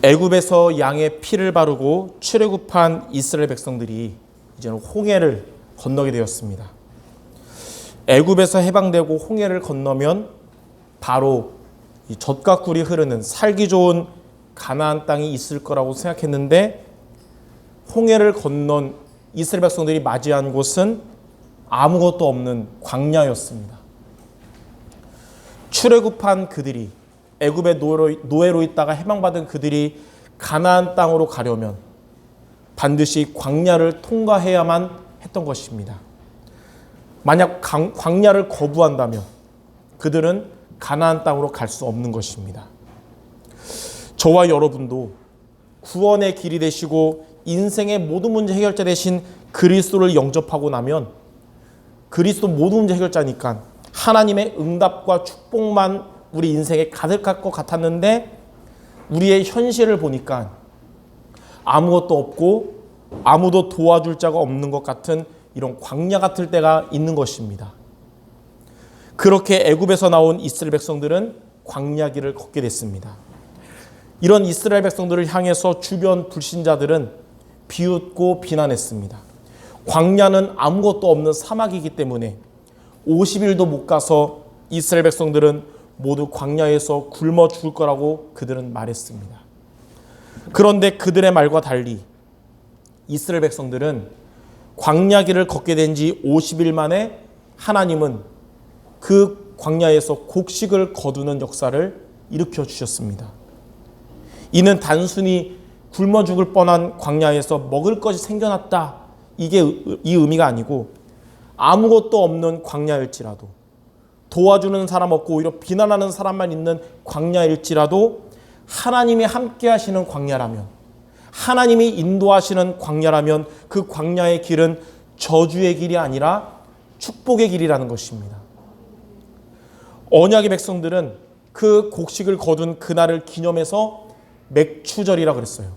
애굽에서 양의 피를 바르고 출애굽한 이스라엘 백성들이 이제는 홍해를 건너게 되었습니다. 애굽에서 해방되고 홍해를 건너면 바로 이 젖과 꿀이 흐르는 살기 좋은 가나안 땅이 있을 거라고 생각했는데, 홍해를 건넌 이스라엘 백성들이 맞이한 곳은 아무것도 없는 광야였습니다. 출애굽한 그들이, 애굽의 노예로 있다가 해방받은 그들이 가나안 땅으로 가려면 반드시 광야를 통과해야만 했던 것입니다. 만약 광야를 거부한다면 그들은 가나안 땅으로 갈 수 없는 것입니다. 저와 여러분도 구원의 길이 되시고 인생의 모든 문제 해결자 되신 그리스도를 영접하고 나면, 그리스도 모든 문제 해결자니까 하나님의 응답과 축복만 우리 인생에 가득할 것 같았는데, 우리의 현실을 보니까 아무것도 없고 아무도 도와줄 자가 없는 것 같은 이런 광야 같을 때가 있는 것입니다. 그렇게 애굽에서 나온 이스라엘 백성들은 광야길을 걷게 됐습니다. 이런 이스라엘 백성들을 향해서 주변 불신자들은 비웃고 비난했습니다. 광야는 아무것도 없는 사막이기 때문에 50일도 못 가서 이스라엘 백성들은 모두 광야에서 굶어 죽을 거라고 그들은 말했습니다. 그런데 그들의 말과 달리 이스라엘 백성들은 광야길을 걷게 된 지 50일 만에 하나님은 그 광야에서 곡식을 거두는 역사를 일으켜 주셨습니다. 이는 단순히 굶어 죽을 뻔한 광야에서 먹을 것이 생겨났다, 이게 이 의미가 아니고, 아무것도 없는 광야일지라도, 도와주는 사람 없고 오히려 비난하는 사람만 있는 광야일지라도 하나님이 함께 하시는 광야라면, 하나님이 인도하시는 광야라면 그 광야의 길은 저주의 길이 아니라 축복의 길이라는 것입니다. 언약의 백성들은 그 곡식을 거둔 그날을 기념해서 맥추절이라고 그랬어요.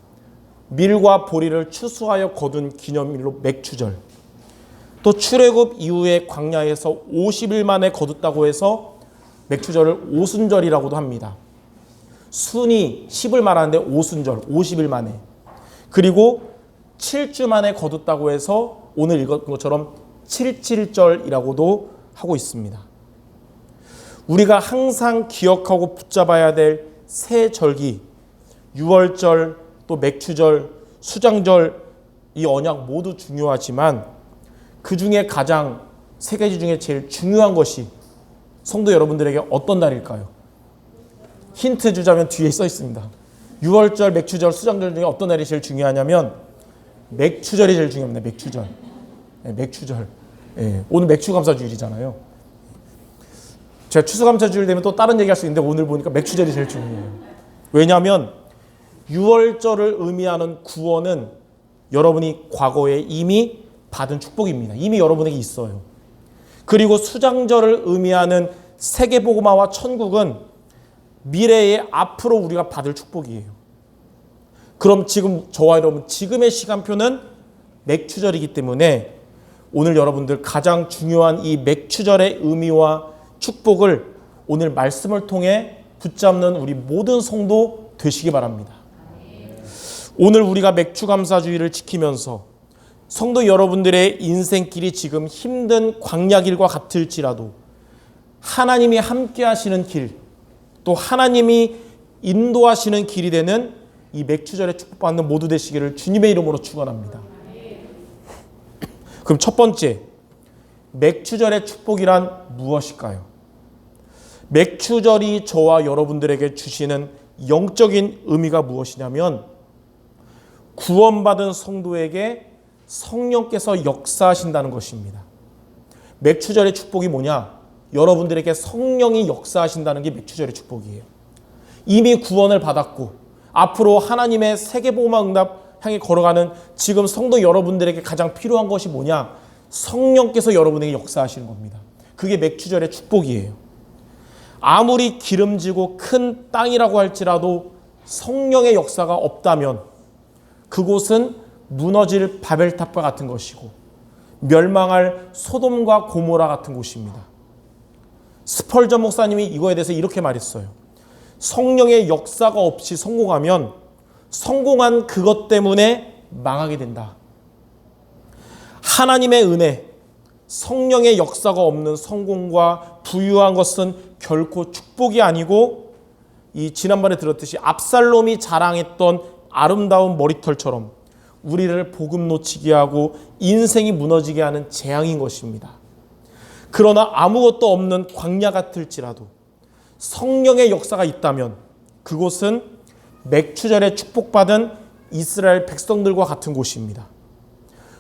밀과 보리를 추수하여 거둔 기념일로 맥추절. 또 출애굽 이후에 광야에서 50일 만에 거뒀다고 해서 맥추절을 오순절이라고도 합니다. 순이 10을 말하는데 오순절, 50일 만에. 그리고 7주 만에 거뒀다고 해서 오늘 읽은 것처럼 7.7절이라고도 하고 있습니다. 우리가 항상 기억하고 붙잡아야 될 새 절기, 유월절, 또 맥추절, 수장절, 이 언약 모두 중요하지만 그 중에 가장, 세 가지 중에 제일 중요한 것이 성도 여러분들에게 어떤 날일까요? 힌트 주자면 뒤에 써 있습니다. 유월절, 맥추절, 수장절 중에 어떤 날이 제일 중요하냐면 맥추절이 제일 중요합니다. 맥추절. 네, 맥추절. 네, 오늘 맥추감사주일이잖아요. 제가 추수감사주일 되면 또 다른 얘기할 수 있는데 오늘 보니까 맥추절이 제일 중요해요. 왜냐하면 유월절을 의미하는 구원은 여러분이 과거에 이미 받은 축복입니다. 이미 여러분에게 있어요. 그리고 수장절을 의미하는 세계복음화와 천국은 미래에 앞으로 우리가 받을 축복이에요. 그럼 지금 저와 여러분, 지금의 시간표는 맥추절이기 때문에 오늘 여러분들 가장 중요한 이 맥추절의 의미와 축복을 오늘 말씀을 통해 붙잡는 우리 모든 성도 되시기 바랍니다. 오늘 우리가 맥추감사주의를 지키면서 성도 여러분들의 인생길이 지금 힘든 광야길과 같을지라도 하나님이 함께 하시는 길, 또 하나님이 인도하시는 길이 되는 이 맥추절에 축복받는 모두 되시기를 주님의 이름으로 축원합니다. 그럼 첫 번째, 맥추절의 축복이란 무엇일까요? 맥추절이 저와 여러분들에게 주시는 영적인 의미가 무엇이냐면, 구원받은 성도에게 성령께서 역사하신다는 것입니다. 맥추절의 축복이 뭐냐? 여러분들에게 성령이 역사하신다는 게 맥추절의 축복이에요. 이미 구원을 받았고 앞으로 하나님의 세계복음화 응답 향해 걸어가는 지금 성도 여러분들에게 가장 필요한 것이 뭐냐? 성령께서 여러분에게 역사하시는 겁니다. 그게 맥추절의 축복이에요. 아무리 기름지고 큰 땅이라고 할지라도 성령의 역사가 없다면 그곳은 무너질 바벨탑과 같은 것이고 멸망할 소돔과 고모라 같은 곳입니다. 스펄전 목사님이 이거에 대해서 이렇게 말했어요. 성령의 역사가 없이 성공하면 성공한 그것 때문에 망하게 된다. 하나님의 은혜, 성령의 역사가 없는 성공과 부유한 것은 결코 축복이 아니고, 이 지난번에 들었듯이 압살롬이 자랑했던 아름다운 머리털처럼 우리를 복음 놓치게 하고 인생이 무너지게 하는 재앙인 것입니다. 그러나 아무것도 없는 광야 같을지라도 성령의 역사가 있다면 그곳은 맥추절에 축복받은 이스라엘 백성들과 같은 곳입니다.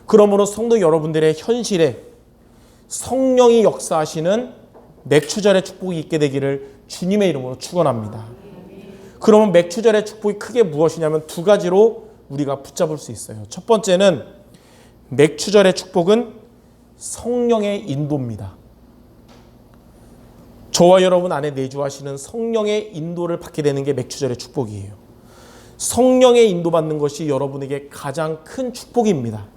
그러므로 성도 여러분들의 현실에 성령이 역사하시는 맥추절의 축복이 있게 되기를 주님의 이름으로 축원합니다. 그러면 맥추절의 축복이 크게 무엇이냐면 두 가지로 우리가 붙잡을 수 있어요. 첫 번째는 맥추절의 축복은 성령의 인도입니다. 저와 여러분 안에 내주하시는 성령의 인도를 받게 되는 게 맥추절의 축복이에요. 성령의 인도받는 것이 여러분에게 가장 큰 축복입니다.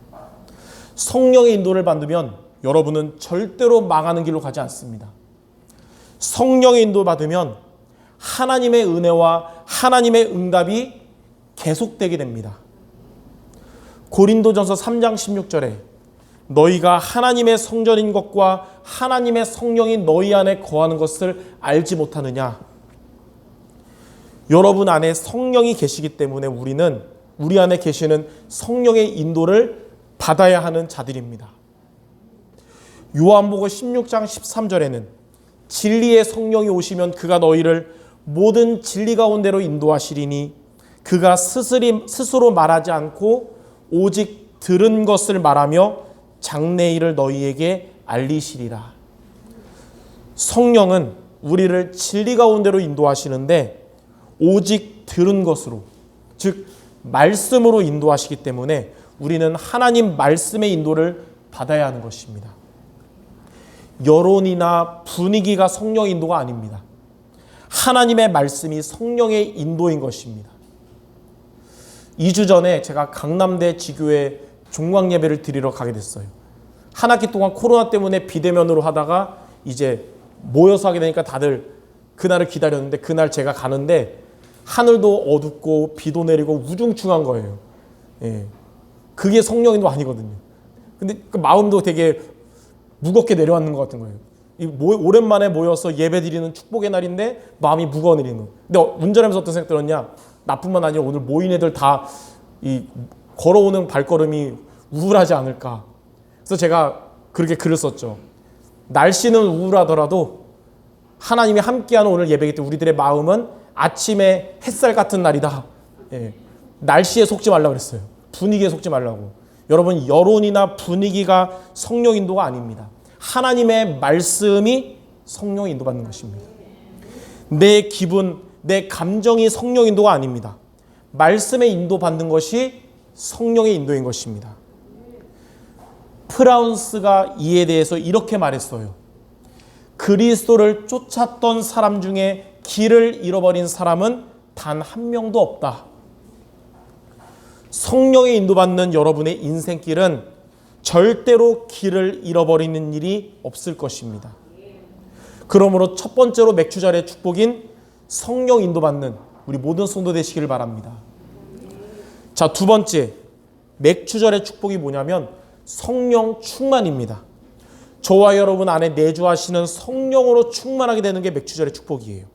성령의 인도를 받으면 여러분은 절대로 망하는 길로 가지 않습니다. 성령의 인도 받으면 하나님의 은혜와 하나님의 응답이 계속되게 됩니다. 고린도전서 3장 16절에 너희가 하나님의 성전인 것과 하나님의 성령이 너희 안에 거하는 것을 알지 못하느냐. 여러분 안에 성령이 계시기 때문에 우리는 우리 안에 계시는 성령의 인도를 받아야 하는 자들입니다. 요한복음 16장 13절에는 진리의 성령이 오시면 그가 너희를 모든 진리 가운데로 인도하시리니 그가 스스로 말하지 않고 오직 들은 것을 말하며 장래일을 너희에게 알리시리라. 성령은 우리를 진리 가운데로 인도하시는데 오직 들은 것으로, 즉 말씀으로 인도하시기 때문에 우리는 하나님 말씀의 인도를 받아야 하는 것입니다. 여론이나 분위기가 성령의 인도가 아닙니다. 하나님의 말씀이 성령의 인도인 것입니다. 2주 전에 제가 강남대 지교회 종강 예배를 드리러 가게 됐어요. 한 학기 동안 코로나 때문에 비대면으로 하다가 이제 모여서 하게 되니까 다들 그날을 기다렸는데, 그날 제가 가는데 하늘도 어둡고 비도 내리고 우중충한 거예요. 예. 그게 성령인도 아니거든요. 근데 그 마음도 되게 무겁게 내려앉는 것 같은 거예요. 오랜만에 모여서 예배 드리는 축복의 날인데 마음이 무거워 내리는 거예요. 근데 운전하면서 어떤 생각 들었냐? 나뿐만 아니라 오늘 모인 애들 다 이 걸어오는 발걸음이 우울하지 않을까. 그래서 제가 그렇게 글을 썼죠. 날씨는 우울하더라도 하나님이 함께하는 오늘 예배이기 때문에 우리들의 마음은 아침에 햇살 같은 날이다. 예. 날씨에 속지 말라고 그랬어요. 분위기에 속지 말라고. 여러분, 여론이나 분위기가 성령 인도가 아닙니다. 하나님의 말씀이 성령 인도받는 것입니다. 내 기분, 내 감정이 성령 인도가 아닙니다. 말씀의 인도받는 것이 성령의 인도인 것입니다. 프라운스가 이에 대해서 이렇게 말했어요. 그리스도를 쫓았던 사람 중에 길을 잃어버린 사람은 단 한 명도 없다. 성령의 인도받는 여러분의 인생길은 절대로 길을 잃어버리는 일이 없을 것입니다. 그러므로 첫 번째로 맥추절의 축복인 성령 인도받는 우리 모든 성도 되시기를 바랍니다. 자, 두 번째, 맥추절의 축복이 뭐냐면 성령 충만입니다. 저와 여러분 안에 내주하시는 성령으로 충만하게 되는 게 맥추절의 축복이에요.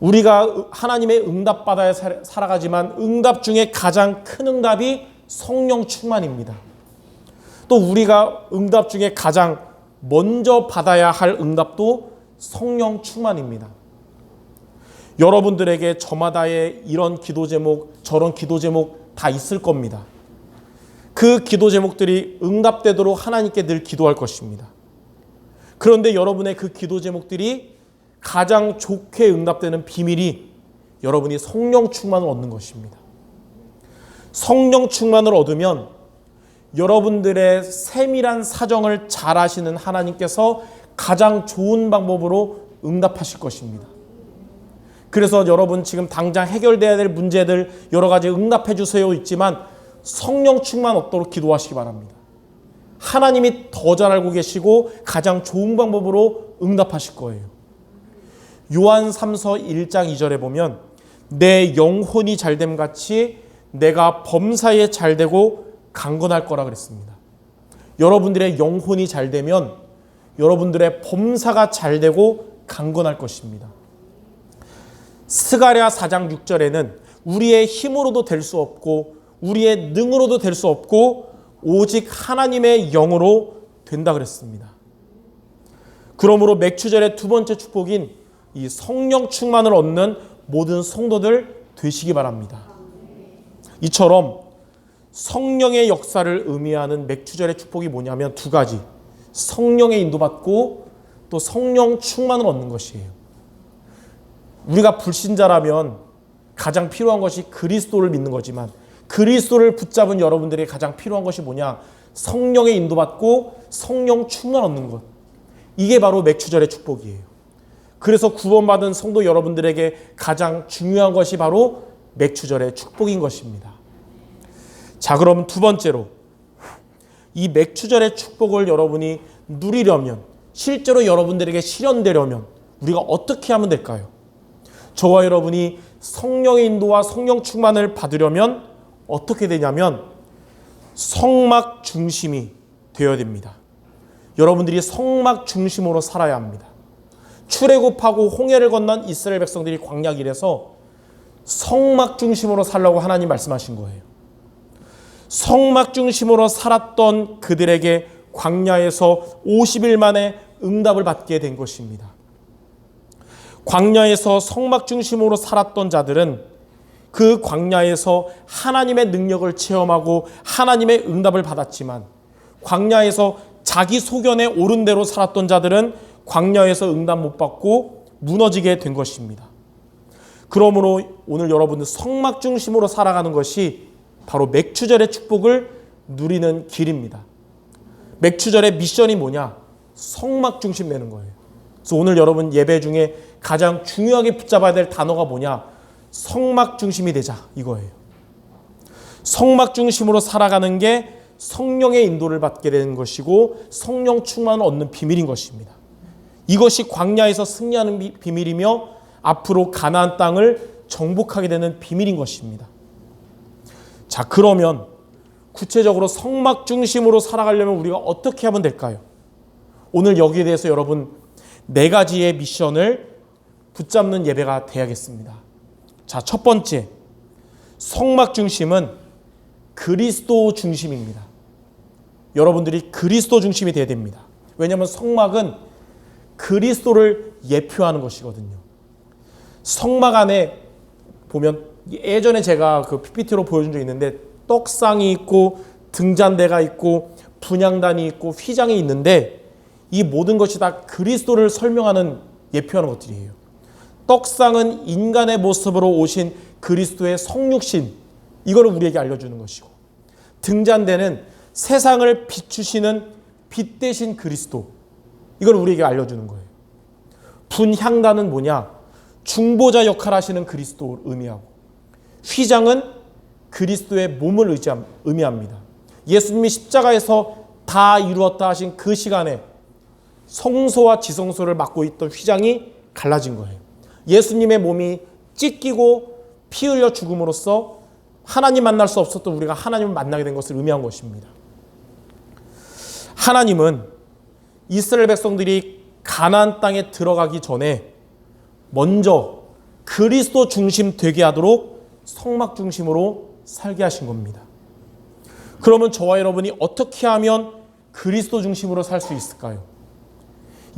우리가 하나님의 응답받아야 살아가지만 응답 중에 가장 큰 응답이 성령 충만입니다. 또 우리가 응답 중에 가장 먼저 받아야 할 응답도 성령 충만입니다. 여러분들에게 저마다의 이런 기도 제목, 저런 기도 제목 다 있을 겁니다. 그 기도 제목들이 응답되도록 하나님께 늘 기도할 것입니다. 그런데 여러분의 그 기도 제목들이 가장 좋게 응답되는 비밀이 여러분이 성령 충만을 얻는 것입니다. 성령 충만을 얻으면 여러분들의 세밀한 사정을 잘 아시는 하나님께서 가장 좋은 방법으로 응답하실 것입니다. 그래서 여러분 지금 당장 해결돼야 될 문제들 여러 가지 응답해 주세요 있지만 성령 충만 얻도록 기도하시기 바랍니다. 하나님이 더 잘 알고 계시고 가장 좋은 방법으로 응답하실 거예요. 요한 3서 1장 2절에 보면 내 영혼이 잘됨 같이 내가 범사에 잘되고 강건할 거라 그랬습니다. 여러분들의 영혼이 잘되면 여러분들의 범사가 잘되고 강건할 것입니다. 스가랴 4장 6절에는 우리의 힘으로도 될 수 없고 우리의 능으로도 될 수 없고 오직 하나님의 영으로 된다 그랬습니다. 그러므로 맥추절의 두 번째 축복인 이 성령 충만을 얻는 모든 성도들 되시기 바랍니다. 이처럼 성령의 역사를 의미하는 맥추절의 축복이 뭐냐면 두 가지. 성령의 인도받고 또 성령 충만을 얻는 것이에요. 우리가 불신자라면 가장 필요한 것이 그리스도를 믿는 거지만 그리스도를 붙잡은 여러분들에게 가장 필요한 것이 뭐냐? 성령의 인도받고 성령 충만 얻는 것. 이게 바로 맥추절의 축복이에요. 그래서 구원받은 성도 여러분들에게 가장 중요한 것이 바로 맥추절의 축복인 것입니다. 자, 그럼 두 번째로 이 맥추절의 축복을 여러분이 누리려면 실제로 여러분들에게 실현되려면 우리가 어떻게 하면 될까요? 저와 여러분이 성령의 인도와 성령 충만을 받으려면 어떻게 되냐면 성막 중심이 되어야 됩니다. 여러분들이 성막 중심으로 살아야 합니다. 출애굽하고 홍해를 건넌 이스라엘 백성들이 광야 길에서 성막 중심으로 살라고 하나님 말씀하신 거예요. 성막 중심으로 살았던 그들에게 광야에서 50일 만에 응답을 받게 된 것입니다. 광야에서 성막 중심으로 살았던 자들은 그 광야에서 하나님의 능력을 체험하고 하나님의 응답을 받았지만 광야에서 자기 소견에 옳은 대로 살았던 자들은 광야에서 응답 못 받고 무너지게 된 것입니다. 그러므로 오늘 여러분들 성막 중심으로 살아가는 것이 바로 맥추절의 축복을 누리는 길입니다. 맥추절의 미션이 뭐냐? 성막 중심 되는 거예요. 그래서 오늘 여러분 예배 중에 가장 중요하게 붙잡아야 될 단어가 뭐냐? 성막 중심이 되자 이거예요. 성막 중심으로 살아가는 게 성령의 인도를 받게 되는 것이고 성령 충만을 얻는 비밀인 것입니다. 이것이 광야에서 승리하는 비밀이며 앞으로 가나안 땅을 정복하게 되는 비밀인 것입니다. 자, 그러면 구체적으로 성막 중심으로 살아가려면 우리가 어떻게 하면 될까요? 오늘 여기에 대해서 여러분 4가지의 미션을 붙잡는 예배가 돼야겠습니다. 자, 첫 번째, 성막 중심은 그리스도 중심입니다. 여러분들이 그리스도 중심이 돼야 됩니다. 왜냐하면 성막은 그리스도를 예표하는 것이거든요. 성막 안에 보면 예전에 제가 그 PPT로 보여준 적이 있는데 떡상이 있고 등잔대가 있고 분향단이 있고 휘장이 있는데 이 모든 것이 다 그리스도를 설명하는 예표하는 것들이에요. 떡상은 인간의 모습으로 오신 그리스도의 성육신, 이거를 우리에게 알려주는 것이고 등잔대는 세상을 비추시는 빛 대신 그리스도, 이걸 우리에게 알려주는 거예요. 분향단은 뭐냐? 중보자 역할을 하시는 그리스도를 의미하고 휘장은 그리스도의 몸을 의미합니다. 예수님이 십자가에서 다 이루었다 하신 그 시간에 성소와 지성소를 맡고 있던 휘장이 갈라진 거예요. 예수님의 몸이 찢기고 피 흘려 죽음으로써 하나님 만날 수 없었던 우리가 하나님을 만나게 된 것을 의미한 것입니다. 하나님은 이스라엘 백성들이 가나안 땅에 들어가기 전에 먼저 그리스도 중심 되게 하도록 성막 중심으로 살게 하신 겁니다. 그러면 저와 여러분이 어떻게 하면 그리스도 중심으로 살 수 있을까요?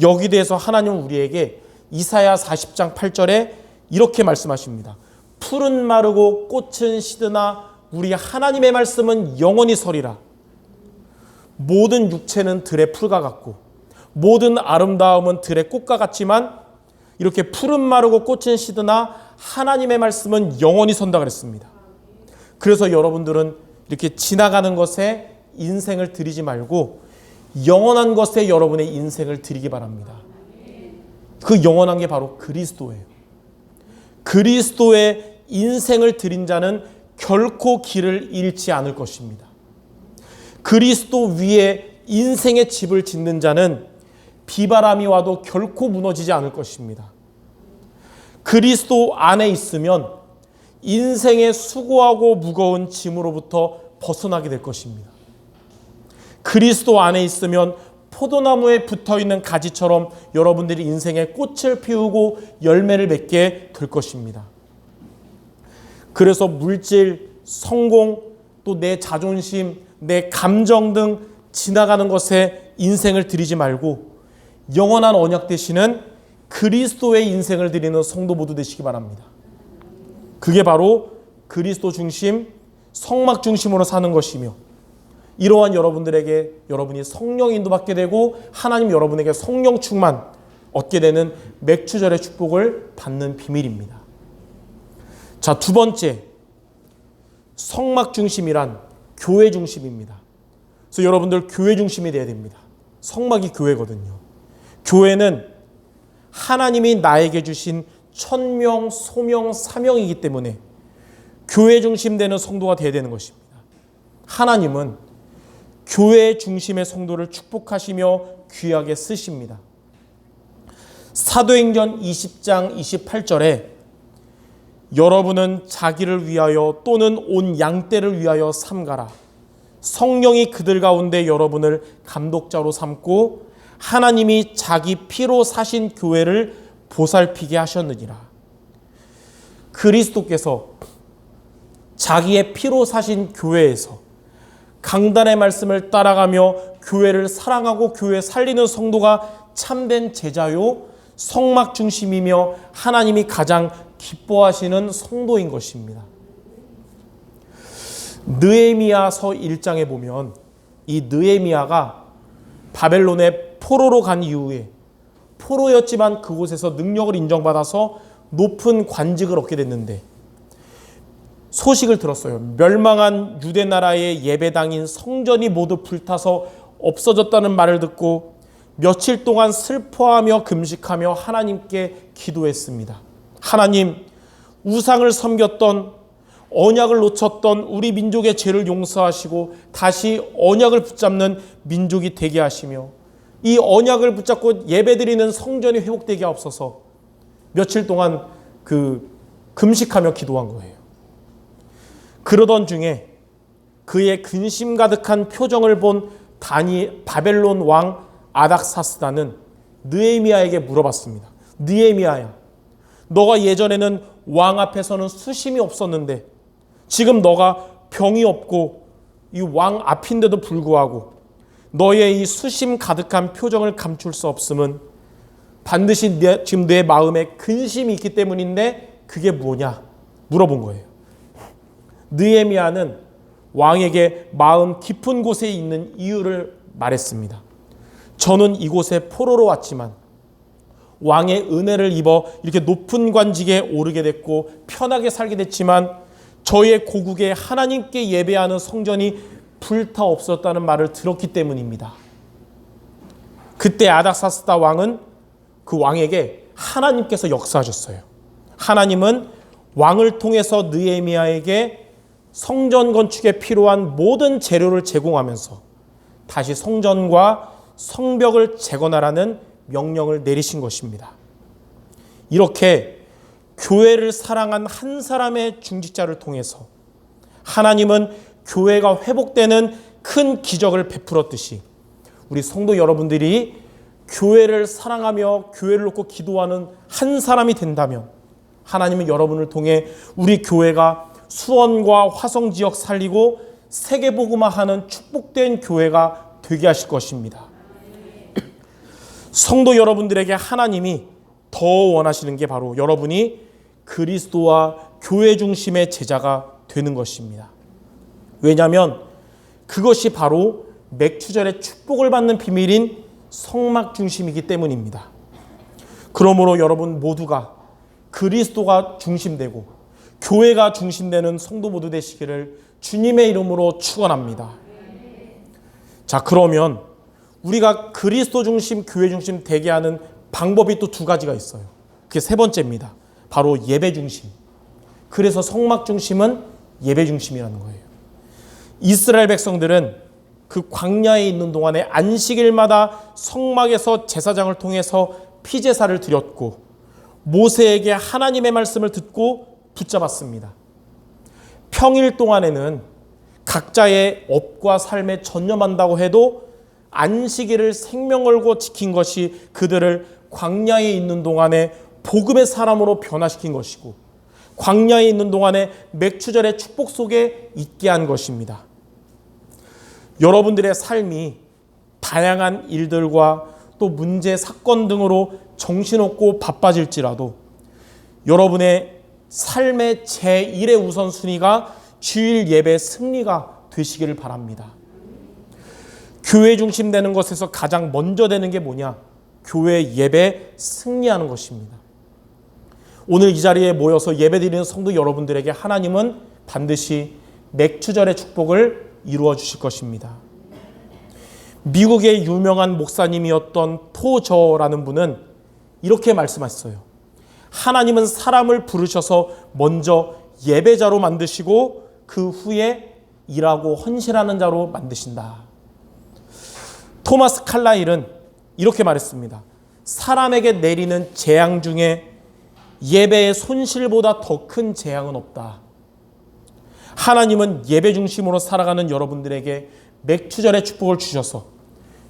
여기 대해서 하나님은 우리에게 이사야 40장 8절에 이렇게 말씀하십니다. 풀은 마르고 꽃은 시드나 우리 하나님의 말씀은 영원히 서리라. 모든 육체는 들의 풀과 같고 모든 아름다움은 들의 꽃과 같지만 이렇게 풀은 마르고 꽃은 시드나 하나님의 말씀은 영원히 선다 그랬습니다. 그래서 여러분들은 이렇게 지나가는 것에 인생을 들이지 말고 영원한 것에 여러분의 인생을 드리기 바랍니다. 그 영원한 게 바로 그리스도예요. 그리스도의 인생을 드린 자는 결코 길을 잃지 않을 것입니다. 그리스도 위에 인생의 집을 짓는 자는 비바람이 와도 결코 무너지지 않을 것입니다. 그리스도 안에 있으면 인생의 수고하고 무거운 짐으로부터 벗어나게 될 것입니다. 그리스도 안에 있으면 포도나무에 붙어있는 가지처럼 여러분들이 인생의 꽃을 피우고 열매를 맺게 될 것입니다. 그래서 물질, 성공, 또 내 자존심, 내 감정 등 지나가는 것에 인생을 들이지 말고 영원한 언약 되시는 그리스도의 인생을 드리는 성도 모두 되시기 바랍니다. 그게 바로 그리스도 중심, 성막 중심으로 사는 것이며, 이러한 여러분들에게 여러분이 성령 인도받게 되고 하나님 여러분에게 성령 충만 얻게 되는 맥추절의 축복을 받는 비밀입니다. 자, 두 번째, 성막 중심이란 교회 중심입니다. 그래서 여러분들 교회 중심이 되어야 됩니다. 성막이 교회거든요. 교회는 하나님이 나에게 주신 천명, 소명, 사명이기 때문에 교회 중심되는 성도가 되어야 되는 것입니다. 하나님은 교회 중심의 성도를 축복하시며 귀하게 쓰십니다. 사도행전 20장 28절에 여러분은 자기를 위하여 또는 온 양떼를 위하여 삼가라. 성령이 그들 가운데 여러분을 감독자로 삼고 하나님이 자기 피로 사신 교회를 보살피게 하셨느니라. 그리스도께서 자기의 피로 사신 교회에서 강단의 말씀을 따라가며 교회를 사랑하고 교회 살리는 성도가 참된 제자요 성막 중심이며 하나님이 가장 기뻐하시는 성도인 것입니다. 느헤미야서 1장에 보면 이 느헤미야가 바벨론에 포로로 간 이후에 포로였지만 그곳에서 능력을 인정받아서 높은 관직을 얻게 됐는데 소식을 들었어요. 멸망한 유대 나라의 예배당인 성전이 모두 불타서 없어졌다는 말을 듣고 며칠 동안 슬퍼하며 금식하며 하나님께 기도했습니다. 하나님, 우상을 섬겼던, 언약을 놓쳤던 우리 민족의 죄를 용서하시고 다시 언약을 붙잡는 민족이 되게 하시며 이 언약을 붙잡고 예배드리는 성전이 회복되게 하옵소서. 며칠 동안 금식하며 기도한 거예요. 그러던 중에 그의 근심 가득한 표정을 본 바벨론 왕 아닥사스다는 느헤미야에게 물어봤습니다. 느헤미야야, 너가 예전에는 왕 앞에서는 수심이 없었는데 지금 너가 병이 없고 이 왕 앞인데도 불구하고 너의 이 수심 가득한 표정을 감출 수 없음은 반드시 지금 내 마음에 근심이 있기 때문인데 그게 뭐냐 물어본 거예요. 느헤미야는 왕에게 마음 깊은 곳에 있는 이유를 말했습니다. 저는 이곳에 포로로 왔지만 왕의 은혜를 입어 이렇게 높은 관직에 오르게 됐고 편하게 살게 됐지만 저의 고국에 하나님께 예배하는 성전이 불타 없었다는 말을 들었기 때문입니다. 그때 아닥사스다 왕은 그 왕에게 하나님께서 역사하셨어요. 하나님은 왕을 통해서 느헤미야에게 성전 건축에 필요한 모든 재료를 제공하면서 다시 성전과 성벽을 재건하라는 명령을 내리신 것입니다. 이렇게 교회를 사랑한 한 사람의 중직자를 통해서 하나님은 교회가 회복되는 큰 기적을 베풀었듯이 우리 성도 여러분들이 교회를 사랑하며 교회를 놓고 기도하는 한 사람이 된다면 하나님은 여러분을 통해 우리 교회가 수원과 화성 지역 살리고 세계복음화하는 축복된 교회가 되게 하실 것입니다. 성도 여러분들에게 하나님이 더 원하시는 게 바로 여러분이 그리스도와 교회 중심의 제자가 되는 것입니다. 왜냐하면 그것이 바로 맥추절의 축복을 받는 비밀인 성막 중심이기 때문입니다. 그러므로 여러분 모두가 그리스도가 중심되고 교회가 중심되는 성도 모두 되시기를 주님의 이름으로 축원합니다. 자, 그러면 우리가 그리스도 중심, 교회 중심 되게 하는 방법이 또 두 가지가 있어요. 그게 세 번째입니다. 바로 예배 중심. 그래서 성막 중심은 예배 중심이라는 거예요. 이스라엘 백성들은 그 광야에 있는 동안에 안식일마다 성막에서 제사장을 통해서 피제사를 드렸고 모세에게 하나님의 말씀을 듣고 붙잡았습니다. 평일 동안에는 각자의 업과 삶에 전념한다고 해도 안식일을 생명 걸고 지킨 것이 그들을 광야에 있는 동안에 복음의 사람으로 변화시킨 것이고, 광야에 있는 동안에 맥추절의 축복 속에 있게 한 것입니다. 여러분들의 삶이 다양한 일들과 또 문제, 사건 등으로 정신없고 바빠질지라도 여러분의 삶의 제1의 우선순위가 주일 예배 승리가 되시기를 바랍니다. 교회 중심 되는 것에서 가장 먼저 되는 게 뭐냐? 교회 예배 승리하는 것입니다. 오늘 이 자리에 모여서 예배드리는 성도 여러분들에게 하나님은 반드시 맥추절의 축복을 이루어 주실 것입니다. 미국의 유명한 목사님이었던 포저라는 분은 이렇게 말씀하셨어요. 하나님은 사람을 부르셔서 먼저 예배자로 만드시고 그 후에 일하고 헌신하는 자로 만드신다. 토마스 칼라일은 이렇게 말했습니다. 사람에게 내리는 재앙 중에 예배의 손실보다 더 큰 재앙은 없다. 하나님은 예배 중심으로 살아가는 여러분들에게 맥추절의 축복을 주셔서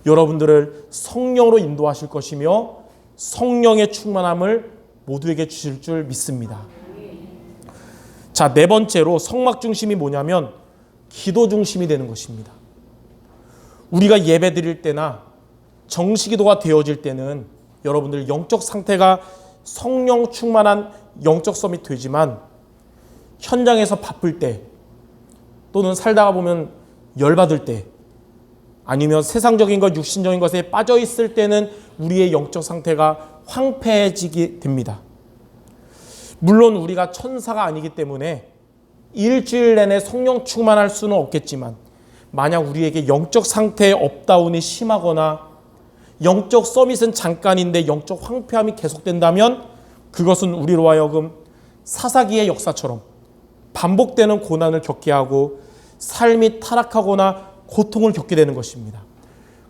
여러분들을 성령으로 인도하실 것이며 성령의 충만함을 모두에게 주실 줄 믿습니다. 자, 네 번째로 성막 중심이 뭐냐면 기도 중심이 되는 것입니다. 우리가 예배 드릴 때나 정시기도가 되어질 때는 여러분들 영적 상태가 성령 충만한 영적 썸이 되지만 현장에서 바쁠 때 또는 살다가 보면 열받을 때 아니면 세상적인 것, 육신적인 것에 빠져 있을 때는 우리의 영적 상태가 황폐해지게 됩니다. 물론 우리가 천사가 아니기 때문에 일주일 내내 성령 충만할 수는 없겠지만 만약 우리에게 영적 상태의 업다운이 심하거나 영적 서밋은 잠깐인데 영적 황폐함이 계속된다면 그것은 우리로 하여금 사사기의 역사처럼 반복되는 고난을 겪게 하고 삶이 타락하거나 고통을 겪게 되는 것입니다.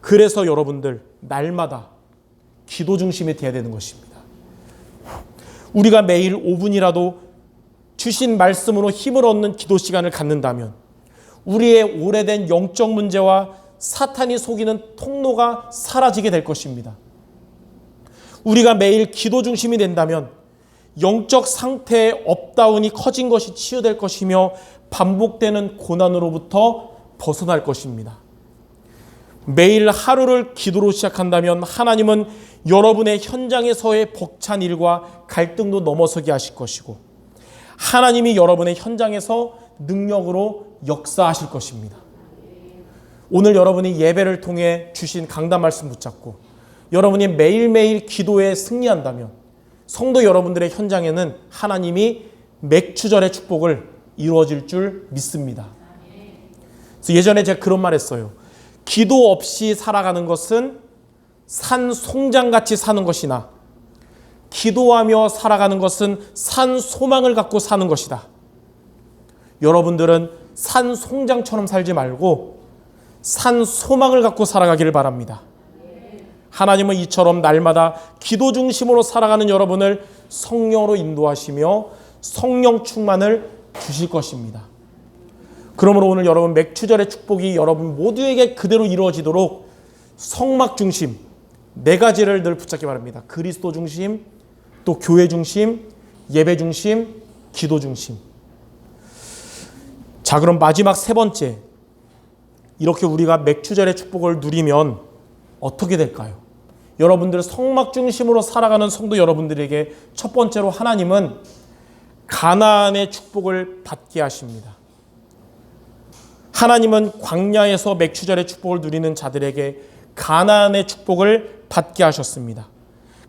그래서 여러분들 날마다 기도 중심이 되어야 되는 것입니다. 우리가 매일 5분이라도 주신 말씀으로 힘을 얻는 기도 시간을 갖는다면 우리의 오래된 영적 문제와 사탄이 속이는 통로가 사라지게 될 것입니다. 우리가 매일 기도 중심이 된다면 영적 상태의 업다운이 커진 것이 치유될 것이며 반복되는 고난으로부터 벗어날 것입니다. 매일 하루를 기도로 시작한다면 하나님은 여러분의 현장에서의 벅찬 일과 갈등도 넘어서게 하실 것이고 하나님이 여러분의 현장에서 능력으로 역사하실 것입니다. 오늘 여러분이 예배를 통해 주신 강단 말씀 붙잡고 여러분이 매일매일 기도에 승리한다면 성도 여러분들의 현장에는 하나님이 맥추절의 축복을 이루어질 줄 믿습니다. 그래서 예전에 제가 그런 말 했어요. 기도 없이 살아가는 것은 산 송장같이 사는 것이나 기도하며 살아가는 것은 산 소망을 갖고 사는 것이다. 여러분들은 산 송장처럼 살지 말고 산 소망을 갖고 살아가기를 바랍니다. 하나님은 이처럼 날마다 기도 중심으로 살아가는 여러분을 성령으로 인도하시며 성령 충만을 주실 것입니다. 그러므로 오늘 여러분 맥추절의 축복이 여러분 모두에게 그대로 이루어지도록 성막 중심 네 가지를 늘 붙잡기 바랍니다. 그리스도 중심, 또 교회 중심, 예배 중심, 기도 중심. 자, 그럼 마지막 세 번째, 이렇게 우리가 맥추절의 축복을 누리면 어떻게 될까요? 여러분들 성막 중심으로 살아가는 성도 여러분들에게 첫 번째로 하나님은 가나안의 축복을 받게 하십니다. 하나님은 광야에서 맥추절의 축복을 누리는 자들에게 가나안의 축복을 받게 하셨습니다.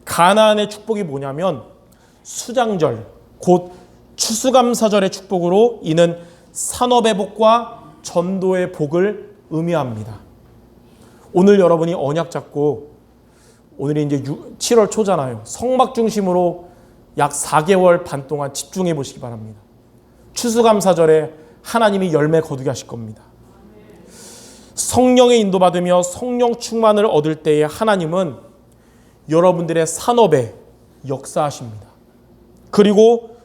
가나안의 축복이 뭐냐면 수장절, 곧 추수감사절의 축복으로 이는 산업의 복과 전도의 복을 의미합니다. 오늘 여러분이 언약 잡고 오늘이 이제 7월 초잖아요. 성막 중심으로 약 4개월 반 동안 집중해 보시기 바랍니다. 추수감사절에 하나님이 열매 거두게 하실 겁니다. 성령의 인도받으며 성령 충만을 얻을 때에 하나님은 여러분들의 산업에 역사하십니다. 그리고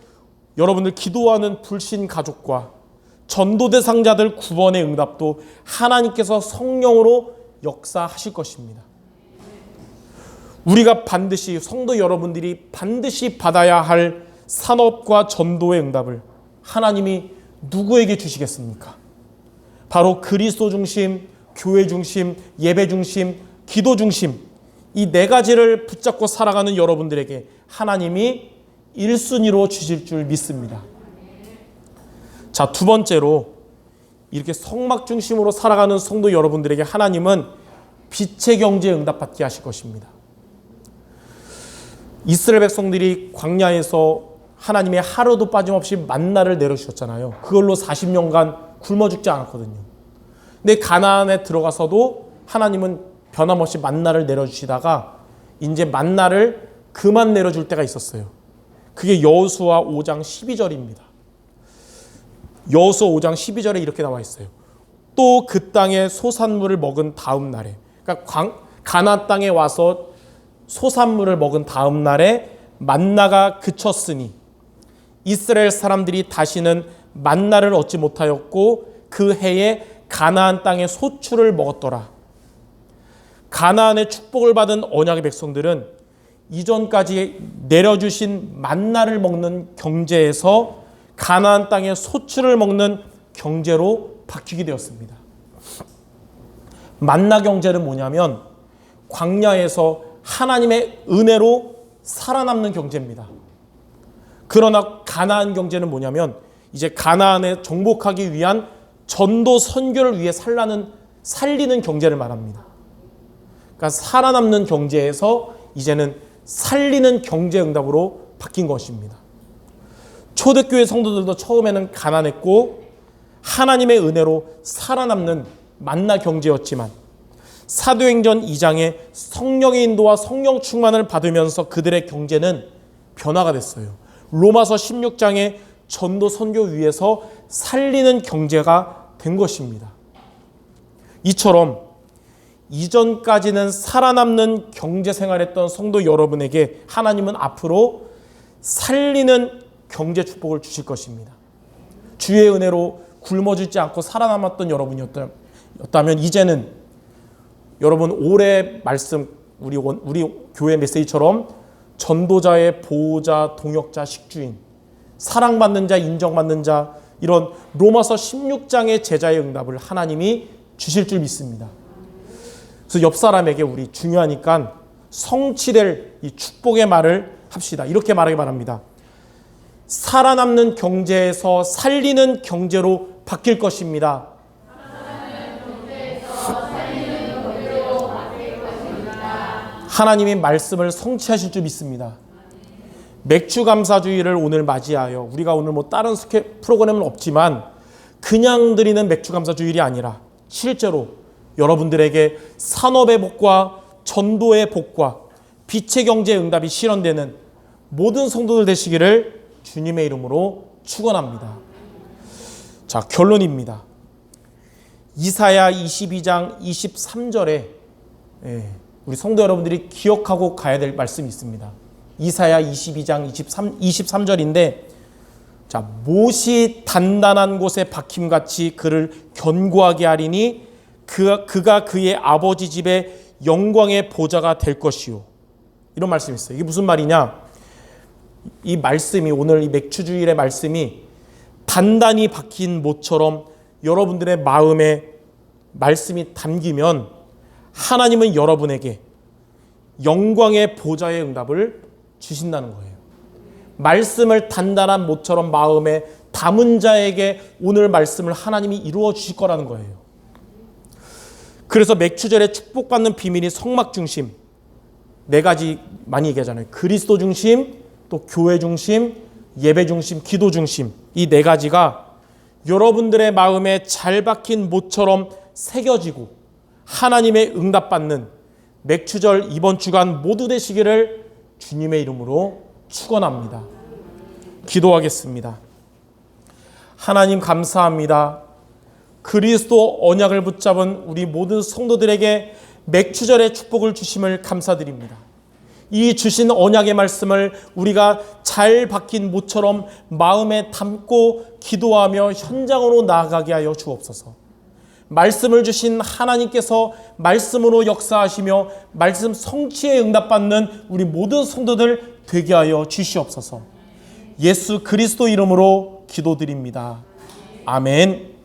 여러분들 기도하는 불신 가족과 전도 대상자들 구원의 응답도 하나님께서 성령으로 역사하실 것입니다. 우리가 반드시, 성도 여러분들이 반드시 받아야 할 산업과 전도의 응답을 하나님이 누구에게 주시겠습니까? 바로 그리스도 중심, 교회 중심, 예배 중심, 기도 중심, 이 네 가지를 붙잡고 살아가는 여러분들에게 하나님이 1순위로 주실 줄 믿습니다. 자, 두 번째로, 이렇게 성막 중심으로 살아가는 성도 여러분들에게 하나님은 빛의 경제에 응답받게 하실 것입니다. 이스라엘 백성들이 광야에서 하나님의 하루도 빠짐없이 만나를 내려주셨잖아요. 그걸로 40년간 굶어 죽지 않았거든요. 근데 가나안에 들어가서도 하나님은 변함없이 만나를 내려주시다가 이제 만나를 그만 내려줄 때가 있었어요. 그게 여호수아 5장 12절입니다. 여호수아 5장 12절에 이렇게 나와 있어요. 또 그 땅의 소산물을 먹은 다음 날에, 그러니까 가나안 땅에 와서 소산물을 먹은 다음 날에 만나가 그쳤으니 이스라엘 사람들이 다시는 만나를 얻지 못하였고 그 해에 가나안 땅의 소출을 먹었더라. 가나안의 축복을 받은 언약의 백성들은 이전까지 내려주신 만나를 먹는 경제에서 가나안 땅의 소출을 먹는 경제로 바뀌게 되었습니다. 만나 경제는 뭐냐면 광야에서 하나님의 은혜로 살아남는 경제입니다. 그러나 가나안 경제는 뭐냐면 이제 가나안에 정복하기 위한 전도 선교를 위해 살리는 경제를 말합니다. 그러니까 살아남는 경제에서 이제는 살리는 경제 응답으로 바뀐 것입니다. 초대교회 성도들도 처음에는 가난했고 하나님의 은혜로 살아남는 만나 경제였지만 사도행전 2장에 성령의 인도와 성령 충만을 받으면서 그들의 경제는 변화가 됐어요. 로마서 16장에 전도 선교 위에서 살리는 경제가 된 것입니다. 이처럼 이전까지는 살아남는 경제 생활했던 성도 여러분에게 하나님은 앞으로 살리는 경제 축복을 주실 것입니다. 주의 은혜로 굶어 죽지 않고 살아남았던 여러분이었다면 이제는 여러분 올해 말씀 우리 교회 메시지처럼 전도자의 보호자, 동역자, 식주인, 사랑받는 자, 인정받는 자, 이런 로마서 16장의 제자의 응답을 하나님이 주실 줄 믿습니다. 그래서 옆 사람에게 우리 중요하니까 성취될 이 축복의 말을 합시다. 이렇게 말하기 바랍니다. 살아남는 경제에서 살리는 경제로 바뀔 것입니다. 하나님이 말씀을 성취하실 줄 믿습니다. 맥주 감사주의를 오늘 맞이하여 우리가 오늘 다른 프로그램은 없지만 그냥 드리는 맥주 감사주일이 아니라 실제로 여러분들에게 산업의 복과 전도의 복과 빛의 경제의 응답이 실현되는 모든 성도들 되시기를 주님의 이름으로 축원합니다. 자, 결론입니다. 이사야 22장 23절에 우리 성도 여러분들이 기억하고 가야 될 말씀이 있습니다. 이사야 22장 23절인데 자, 못이 단단한 곳에 박힘같이 그를 견고하게 하리니 그가 그의 아버지 집의 영광의 보좌가 될 것이요. 이런 말씀이 있어요. 이게 무슨 말이냐? 이 말씀이 오늘 이 맥주주일의 말씀이 단단히 박힌 못처럼 여러분들의 마음에 말씀이 담기면 하나님은 여러분에게 영광의 보좌의 응답을 주신다는 거예요. 말씀을 단단한 못처럼 마음에 담은 자에게 오늘 말씀을 하나님이 이루어 주실 거라는 거예요. 그래서 맥주절에 축복받는 비밀이 성막 중심, 네 가지 많이 얘기하잖아요. 그리스도 중심, 또 교회 중심, 예배 중심, 기도 중심, 이 네 가지가 여러분들의 마음에 잘 박힌 못처럼 새겨지고 하나님의 응답받는 맥주절 이번 주간 모두 되시기를 주님의 이름으로 축원합니다. 기도하겠습니다. 하나님 감사합니다. 그리스도 언약을 붙잡은 우리 모든 성도들에게 맥주절의 축복을 주심을 감사드립니다. 이 주신 언약의 말씀을 우리가 잘 박힌 모처럼 마음에 담고 기도하며 현장으로 나아가게 하여 주옵소서. 말씀을 주신 하나님께서 말씀으로 역사하시며 말씀 성취에 응답받는 우리 모든 성도들 되게 하여 주시옵소서. 예수 그리스도 이름으로 기도드립니다. 아멘.